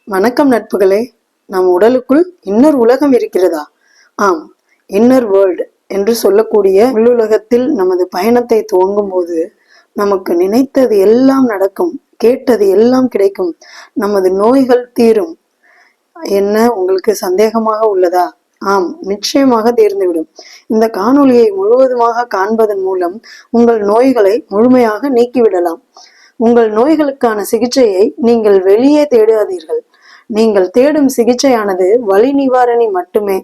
வணக்கம் நட்புகளே. நம் உடலுக்குள் இன்னொரு உலகம் இருக்கிறதா? ஆம், இன்னர் வேர்ல்டு என்று சொல்லக்கூடிய உள்ளுலகத்தில் நமது பயணத்தை துவங்கும் போது நமக்கு நினைத்தது எல்லாம் நடக்கும், கேட்டது எல்லாம் கிடைக்கும், நமது நோய்கள் தீரும். என்ன உங்களுக்கு சந்தேகமாக உள்ளதா? ஆம், நிச்சயமாக தீர்ந்துவிடும். இந்த காணொளியை முழுவதுமாக காண்பதன் மூலம் உங்கள் நோய்களை முழுமையாக நீக்கிவிடலாம். உங்கள் நோய்களுக்கான சிகிச்சையை நீங்கள் வெளியே தேடாதீர்கள். நீங்கள் தேடும் சிகிச்சையானது வலி நிவாரணி மட்டுமே.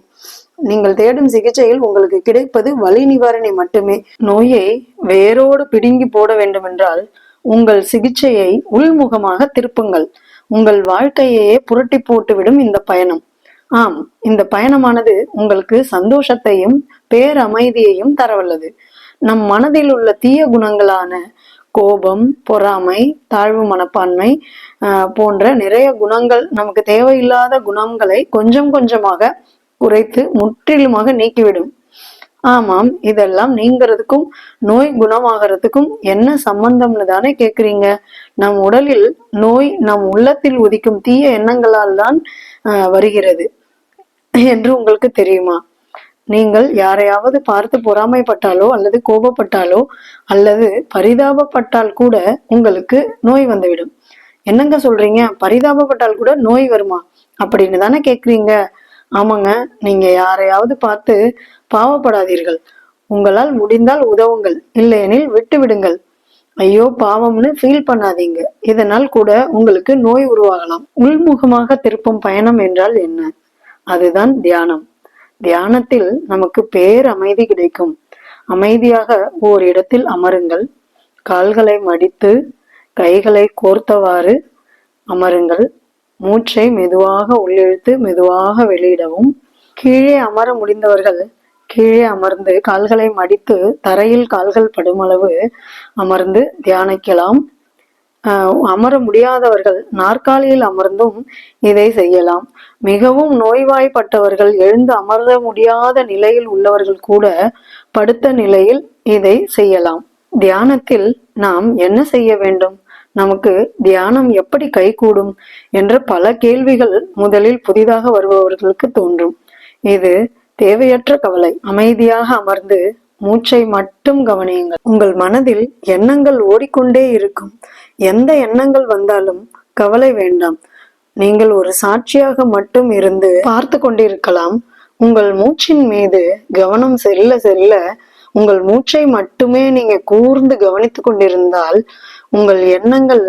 நீங்கள் தேடும் சிகிச்சையில் உங்களுக்கு கிடைப்பது வலி நிவாரணி மட்டுமே. நோயை வேரோடு பிடுங்கி போட வேண்டுமென்றால் உங்கள் சிகிச்சையை உள்முகமாக திருப்புங்கள். உங்கள் வாழ்க்கையே புரட்டி போட்டுவிடும் இந்த பயணம். ஆம், இந்த பயணமானது உங்களுக்கு சந்தோஷத்தையும் பேரமைதியையும் தரவல்லது. நம் மனதில் உள்ள தீய குணங்களான கோபம், பொறாமை, தாழ்வு மனப்பான்மை போன்ற நிறைய குணங்கள், நமக்கு தேவையில்லாத குணங்களை கொஞ்சம் கொஞ்சமாக குறைத்து முற்றிலுமாக நீக்கிவிடும். ஆமாம், இதெல்லாம் நீங்கிறதுக்கும் நோய் குணமாகறதுக்கும் என்ன சம்பந்தம்னு தானே கேக்குறீங்க. நம் உடலில் நோய் நம் உள்ளத்தில் உதிக்கும் தீய எண்ணங்களால் தான் வருகிறது என்று உங்களுக்கு தெரியுமா? நீங்கள் யாரையாவது பார்த்து பொறாமைப்பட்டாலோ அல்லது கோபப்பட்டாலோ அல்லது பரிதாபப்பட்டால் கூட உங்களுக்கு நோய் வந்துவிடும். என்னங்க சொல்றீங்க, பரிதாபப்பட்டால் கூட நோய் வருமா அப்படின்னு தானே கேக்குறீங்க. ஆமாங்க, நீங்க யாரையாவது பார்த்து பாவப்படாதீர்கள். உங்களால் முடிந்தால் உதவுங்கள், இல்லையெனில் விட்டு விடுங்கள். ஐயோ பாவம்னு ஃபீல் பண்ணாதீங்க. இதனால் கூட உங்களுக்கு நோய் உருவாகலாம். உள்முகமாக திருப்பும் பயணம் என்றால் என்ன? அதுதான் தியானம். தியானத்தில் நமக்கு பேரமைதி கிடைக்கும். அமைதியாக ஓர் இடத்தில் அமருங்கள். கால்களை மடித்து கைகளை கோர்த்தவாறு அமருங்கள். மூச்சை மெதுவாக உள்ளிழுத்து மெதுவாக வெளியிடவும். கீழே அமர முடிந்தவர்கள் கீழே அமர்ந்து கால்களை மடித்து தரையில் கால்கள் படுமளவு அமர்ந்து தியானிக்கலாம். அமர முடியாதவர்கள் நாற்காலியில் அமர்ந்தும் இதை செய்யலாம். மிகவும் நோய்வாய்ப்பட்டவர்கள் எழுந்து அமர முடியாத நிலையில் உள்ளவர்கள் கூட படுத்த நிலையில் இதை செய்யலாம். தியானத்தில் நாம் என்ன செய்ய வேண்டும்? நமக்கு தியானம் எப்படி கைகூடும் என்ற பல கேள்விகள் முதலில் புதிதாக வருபவர்களுக்கு தோன்றும். இது தேவையற்ற கவலை. அமைதியாக அமர்ந்து மூச்சை மட்டும் கவனியுங்கள். உங்கள் மனதில் எண்ணங்கள் ஓடிக்கொண்டே இருக்கும். எந்த எண்ணங்கள் வந்தாலும் கவலை வேண்டாம். நீங்கள் ஒரு சாட்சியாக மட்டும் இருந்து பார்த்து கொண்டிருக்கலாம். உங்கள் மூச்சின் மீது கவனம் செல்ல செல்ல உங்கள் மூச்சை மட்டுமே நீங்க கூர்ந்து கவனித்து கொண்டிருந்தால் உங்கள் எண்ணங்கள்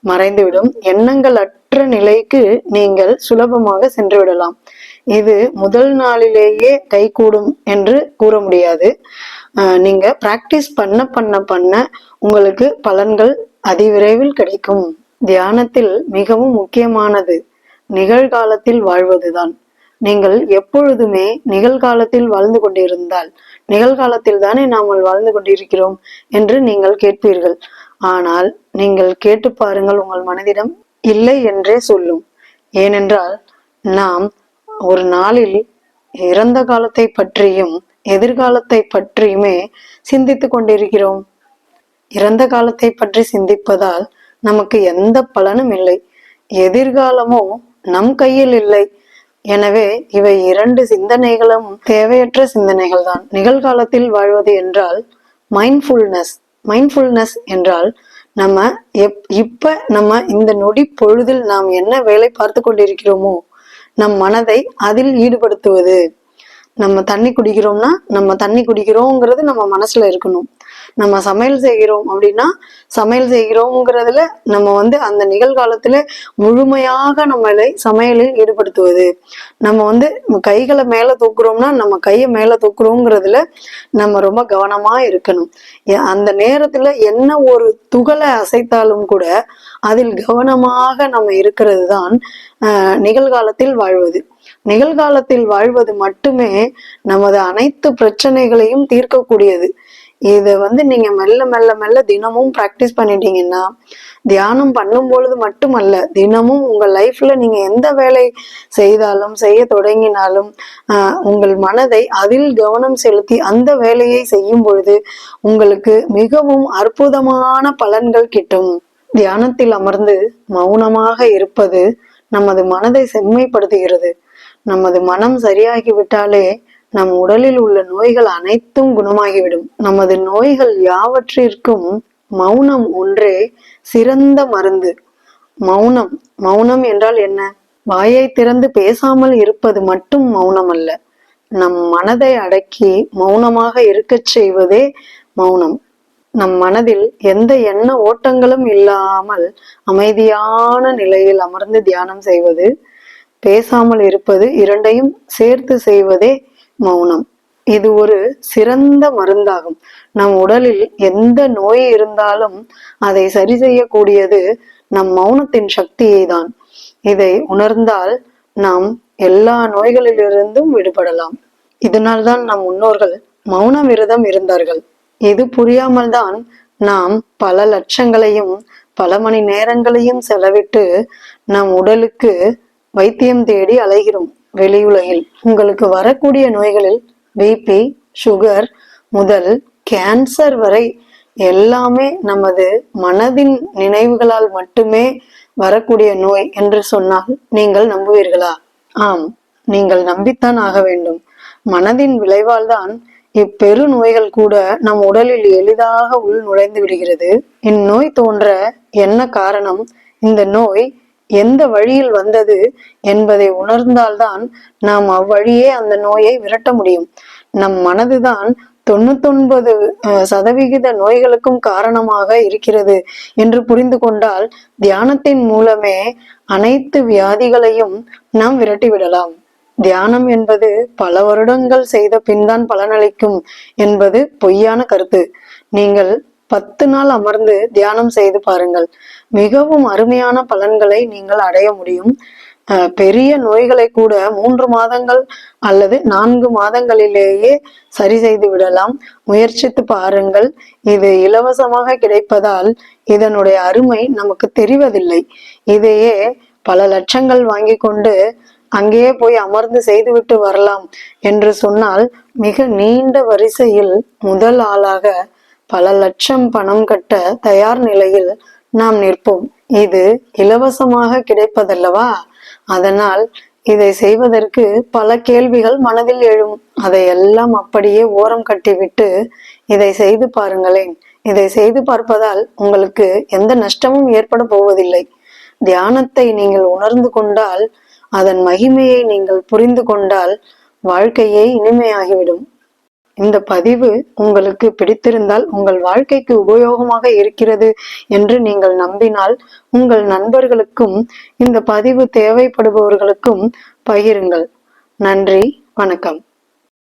மறைந்துவிடும். எண்ணங்கள் அற்ற நிலைக்கு நீங்கள் சுலபமாக சென்று விடலாம். இது முதல் நாளிலேயே கைகூடும் என்று கூற முடியாது. நீங்க பிராக்டிஸ் பண்ண பண்ண பண்ண உங்களுக்கு பலன்கள் அதிவிரைவில் கிடைக்கும். தியானத்தில் மிகவும் முக்கியமானது நிகழ்காலத்தில் வாழ்வதுதான். நீங்கள் எப்பொழுதுமே நிகழ்காலத்தில் வாழ்ந்து கொண்டிருந்தால், நிகழ்காலத்தில் தானே நாம் வாழ்ந்து கொண்டிருக்கிறோம் என்று நீங்கள் கேட்பீர்கள். ஆனால் நீங்கள் கேட்டு பாருங்கள், உங்கள் மனதிடம் இல்லை என்றே சொல்லும். ஏனென்றால் நாம் ஒரு நாளில் இறந்த காலத்தை பற்றியும் எதிர்காலத்தை பற்றியுமே சிந்தித்து கொண்டிருக்கிறோம். இறந்த காலத்தை பற்றி சிந்திப்பதால் நமக்கு எந்த பலனும் இல்லை. எதிர்காலமோ நம் கையில் இல்லை. எனவே இவை இரண்டு சிந்தனைகளும் தேவையற்ற சிந்தனைகள் தான். நிகழ்காலத்தில் வாழ்வது என்றால் மைண்ட்ஃபுல்னஸ். மைண்ட்ஃபுல்னஸ் என்றால் இப்ப நம்ம இந்த நொடி பொழுதில் நாம் என்ன வேலை பார்த்து கொண்டிருக்கிறோமோ நம் மனதை அதில் ஈடுபடுத்துவது. நம்ம தண்ணி குடிக்கிறோம்னா நம்ம தண்ணி குடிக்கிறோங்கிறது நம்ம மனசுல இருக்கணும். நம்ம சமையல் செய்கிறோம் அப்படின்னா சமையல் செய்கிறோங்கிறதுல நம்ம அந்த நிகழ்காலத்துல முழுமையாக நம்மளை சமையலில் ஈடுபடுத்துவது. நம்ம கைகளை மேல தூக்குறோம்னா நம்ம கையை மேல தூக்குறோங்கிறதுல நம்ம ரொம்ப கவனமா இருக்கணும். அந்த நேரத்துல என்ன ஒரு துகளை அசைத்தாலும் கூட அதில் கவனமாக நம்ம இருக்கிறது தான் நிகழ்காலத்தில் வாழ்வது. நிகழ்காலத்தில் வாழ்வது மட்டுமே நமது அனைத்து பிரச்சனைகளையும் தீர்க்கக்கூடியது. இதை நீங்க மெல்ல மெல்ல மெல்ல தினமும் பிராக்டிஸ் பண்ணிட்டீங்கன்னா, தியானம் பண்ணும் பொழுது மட்டுமல்ல, தினமும் உங்க லைஃப்ல நீங்க எந்த வேலை செய்தாலும் செய்ய தொடங்கினாலும் உங்கள் மனதை அதில் கவனம் செலுத்தி அந்த வேலையை செய்யும் பொழுது உங்களுக்கு மிகவும் அற்புதமான பலன்கள் கிட்டும். தியானத்தில் அமர்ந்து மௌனமாக இருப்பது நமது மனதை செம்மைப்படுத்துகிறது. நமது மனம் சரியாகிவிட்டாலே நம் உடலில் உள்ள நோய்கள் அனைத்தும் குணமாகிவிடும். நமது நோய்கள் யாவற்றிற்கும் மௌனம் ஒன்றே சிறந்த மருந்து. மௌனம் மௌனம் என்றால் என்ன? வாயை திறந்து பேசாமல் இருப்பது மட்டும் மௌனம் அல்ல. நம் மனதை அடக்கி மௌனமாக இருக்கச் செய்வதே மௌனம். நம் மனதில் எந்த எண்ண ஓட்டங்களும் இல்லாமல் அமைதியான நிலையில் அமர்ந்து தியானம் செய்வது, பேசாமல் இருப்பது, இரண்டையும் சேர்த்து செய்வதே மௌனம். இது ஒரு சிறந்த மருந்தாகும். நம் உடலில் எந்த நோய் இருந்தாலும் அதை சரி செய்யக்கூடியது நம் மௌனத்தின் சக்தியை தான். இதை உணர்ந்தால் நாம் எல்லா நோய்களிலிருந்தும் விடுபடலாம். இதனால்தான் நம் முன்னோர்கள் மௌன விரதம் இருந்தார்கள். இது புரியாமல் தான் நாம் பல லட்சங்களையும் பல மணி நேரங்களையும் செலவிட்டு நம் உடலுக்கு வைத்தியம் தேடி அலைகிறோம் வெளியுலகில். உங்களுக்கு வரக்கூடிய நோய்களில் பிபி, சுகர் முதல் கேன்சர் வரை எல்லாமே நமது மனதின் நினைவுகளால் மட்டுமே வரக்கூடிய நோய் என்று சொன்னால் நீங்கள் நம்புவீர்களா? ஆம், நீங்கள் நம்பித்தான் ஆக வேண்டும். மனதின் விளைவால் தான் இப்பெரு நோய்கள் கூட நம் உடலில் எளிதாக உள் நுழைந்து விடுகிறது. இந்நோய் தோன்ற என்ன காரணம், இந்த நோய் எந்த வழியில் வந்தது என்பதை உணர்ந்தால்தான் நாம் அவ்வழியே அந்த நோயை விரட்ட முடியும். நம் மனதுதான் 99% நோய்களுக்கும் காரணமாக இருக்கிறது என்று புரிந்து கொண்டால் தியானத்தின் மூலமே அனைத்து வியாதிகளையும் நாம் விரட்டிவிடலாம். தியானம் என்பது பல வருடங்கள் செய்த பின்தான் பலனளிக்கும் என்பது பொய்யான கருத்து. நீங்கள் 10 நாள் அமர்ந்து தியானம் செய்து பாருங்கள். மிகவும் அருமையான பலன்களை நீங்கள் அடைய முடியும். பெரிய நோய்களை கூட 3 மாதங்கள் அல்லது 4 மாதங்களிலேயே சரி செய்து விடலாம். முயற்சித்து பாருங்கள். இது இலவசமாக கிடைப்பதால் இதனுடைய அருமை நமக்கு தெரிவதில்லை. இதையே பல லட்சங்கள் வாங்கி கொண்டு அங்கேயே போய் அமர்ந்து செய்துவிட்டு வரலாம் என்று சொன்னால் மிக நீண்ட வரிசையில் முதல் ஆளாக பல லட்சம் பணம் கட்ட தயார் நிலையில் நாம் நிற்போம். இது இலவசமாக கிடைப்பதல்லவா? அதனால் இதை செய்வதற்கு பல கேள்விகள் மனதில் எழும். அதையெல்லாம் அப்படியே ஓரம் கட்டிவிட்டு இதை செய்து பாருங்களேன். இதை செய்து பார்ப்பதால் உங்களுக்கு எந்த நஷ்டமும் ஏற்பட போவதில்லை. தியானத்தை நீங்கள் உணர்ந்து கொண்டால், அதன் மகிமையை நீங்கள் புரிந்து கொண்டால் வாழ்க்கையே இனிமையாகிவிடும். இந்த பதிவு உங்களுக்கு பிடித்திருந்தால், உங்கள் வாழ்க்கைக்கு உபயோகமாக இருக்கிறது என்று நீங்கள் நம்பினால் உங்கள் நண்பர்களுக்கும் இந்த பதிவு தேவைப்படுபவர்களுக்கும் பகிருங்கள். நன்றி, வணக்கம்.